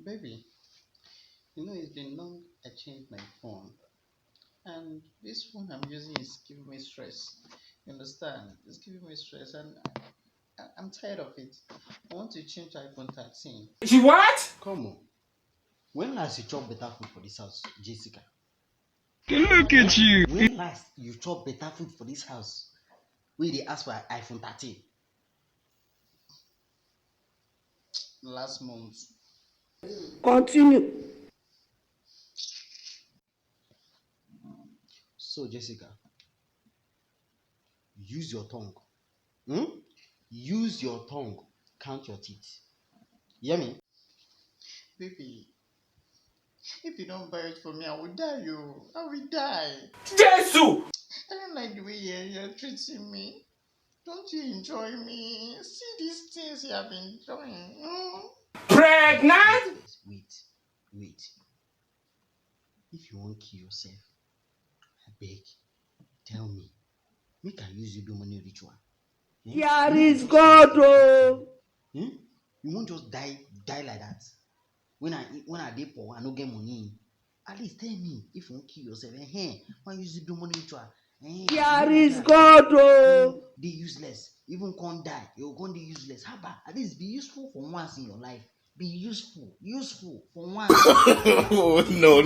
Baby, it's been long I changed my phone. And this phone I'm using is giving me stress. You understand? It's giving me stress and I'm tired of it. I want to change to iPhone 13. She what? Come on. When last you chop better food for this house, Jessica? Look at you. When last you chop better food for this house? We they ask for iPhone 13. Last month. Continue. So Jessica, use your tongue. Hmm? Use your tongue. Count your teeth. You hear me? Baby, if you don't buy it for me, I will die, you. I will die. Jesus! I don't like the way you're treating me. Don't you enjoy me? See these things you have been doing. Pregnant? Wait. If you want to kill yourself, I beg, tell me. Make I use you do money ritual. Here is God. Oh. Hmm? You won't just die like that. When I dey poor, I no get money. At least tell me if you want to kill yourself. Why use you do money ritual? Here is God. Oh. Dey useless. Even can't die. You can't be useless. How about at least be useful for once in your life? Be useful for once. Oh, no.